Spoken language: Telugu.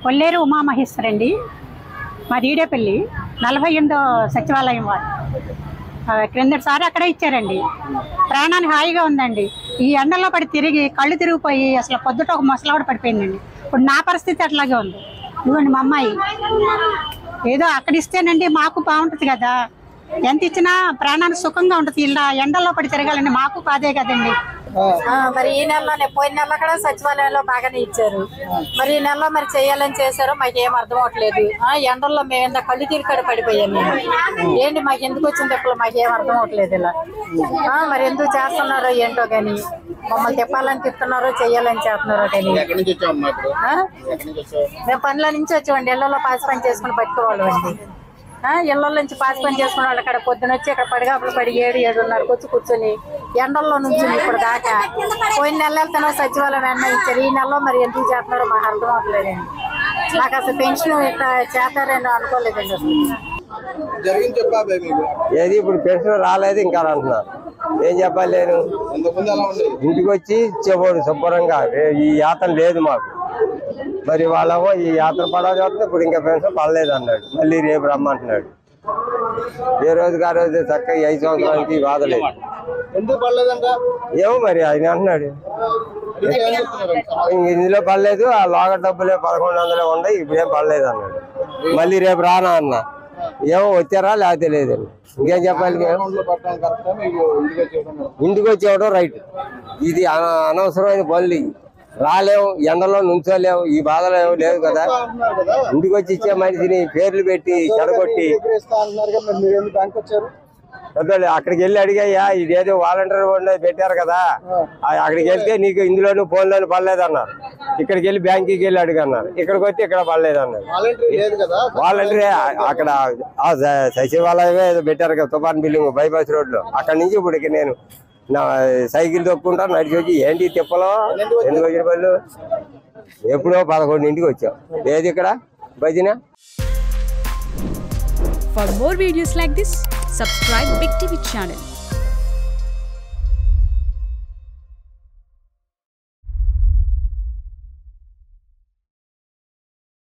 కొల్లేరు ఉమామహేశ్వర్ అండి, మాది ఈడేపల్లి 48వ సచివాలయం వారు. క్రిందటిసారి అక్కడే ఇచ్చారండి. ప్రాణానికి హాయిగా ఉందండి. ఈ ఎండల్లో పడి తిరిగి కళ్ళు తిరిగిపోయి అసలు పొద్దుట ఒక ముసలావిడ పడిపోయిందండి. ఇప్పుడు నా పరిస్థితి అట్లాగే ఉంది. ఇదిగోండి మా అమ్మాయి. ఏదో అక్కడ ఇస్తేనండి మాకు బాగుంటుంది కదా, ఎంత ఇచ్చినా ప్రాణానికి సుఖంగా ఉంటుంది. ఇలా ఎండల్లో పడి తిరగాలండి, మాకు కాదే కదండి. మరి ఈ నెలలోనే పోయిన నెల కూడా సచివాలయంలో బాగానే ఇచ్చారు. మరి ఈ నెలలో మరి చేయాలని చేశారో మాకు ఏం అర్థం అవట్లేదు. ఎండల్లో మేము ఎంత కళ్ళు తీరికడ పడిపోయాను నేను. ఏంటి మాకు ఎందుకు వచ్చింది ఇప్పుడు మాకు ఏం అర్థం అవట్లేదు. ఇలా మరి ఎందుకు చేస్తున్నారో ఏంటో కానీ, మమ్మల్ని తిప్పాలని తిప్పుతున్నారో చెయ్యాలని చేస్తున్నారో కానీ. మేము పనుల నుంచి వచ్చామండి, ఇళ్లలో పాసి పని చేసుకుని పట్టుకోవాలి అండి. ఇళ్ల నుంచి పాసి పని చేసుకున్న వాళ్ళు అక్కడ పొద్దున వచ్చి ఇక్కడ పడిగాపులు పడి 7-7:30 వచ్చి కూర్చొని ఎండల్లో నుంచి ఇప్పుడు దాకా పోయిన నెల వెళ్తున్నా సచివాలయం వెంటనే ఇచ్చారు. ఈ నెలలో మరి ఎందుకు చేస్తున్నారో మాకు అర్థం అవట్లేదండి. నాకు అసలు పెన్షన్ ఇట్లా చేస్తారని అనుకోలేదండి. ఏది ఇప్పుడు పెన్షన్ రాలేదు ఇంకా అంటున్నారు. ఏం చెప్పాలి, నేను ఇంటికి వచ్చి ఇచ్చేవాడు శుభ్రంగా. ఈ యాత్ర లేదు మాకు. మరి వాళ్ళేమో ఈ యాత్ర పడాలి చదువుతుంది, ఇప్పుడు ఇంకా పెన్షన్ పడలేదు అన్నాడు. మళ్ళీ రేపు రమ్మంటున్నాడు. ఏ రోజుకి ఆ రోజు చక్కగా 5 సంవత్సరానికి బాధలేదు. ఏమో మరి ఆయన అంటున్నాడు ఇందులో పడలేదు, ఆ లోగ డబ్బులే 1100 ఉన్నాయి, ఇప్పుడేం పడలేదు అన్నాడు. మళ్ళీ రేపు రానా అన్న. ఏమో వచ్చారా లేకపోతే లేదండి. ఇంకేం చెప్పాలి, ఇంటికి వచ్చేవడం రైట్. ఇది అనవసరమైన పనులు. రాలేము, ఎండలో నుంచోలేము, ఈ బాధలో ఏమో లేదు కదా. ఇంటికి వచ్చి ఇచ్చే మనిషిని పేర్లు పెట్టి చెడగొట్టి అక్కడికి వెళ్ళి అడిగాయ్యా, ఇదేదో వాలంటీర్ పెట్టారు కదా, అక్కడికి వెళ్తే నీకు ఇందులోనూ ఫోన్లోనూ పడలేదు అన్నారు. ఇక్కడికి వెళ్ళి బ్యాంకుకి వెళ్ళి అడిగన్నారు. ఇక్కడికి వచ్చి ఇక్కడ పడలేదు అన్నారు. వాలంటీర్ అక్కడ సచివాలయమే ఏదో పెట్టారు కదా, తుఫాన్ బిల్డింగ్ బైపాస్ రోడ్ లో. అక్కడి నుంచి ఇప్పుడు నేను నా సైకిల్ తొక్కుంటా నడిచి వచ్చి ఏంటి తిప్పలో ఎందుకు వచ్చిన పళ్ళు. ఎప్పుడో 11ంటికి వచ్చాం. ఏది ఇక్కడ భజన. For more videos like this, subscribe Big TV channel.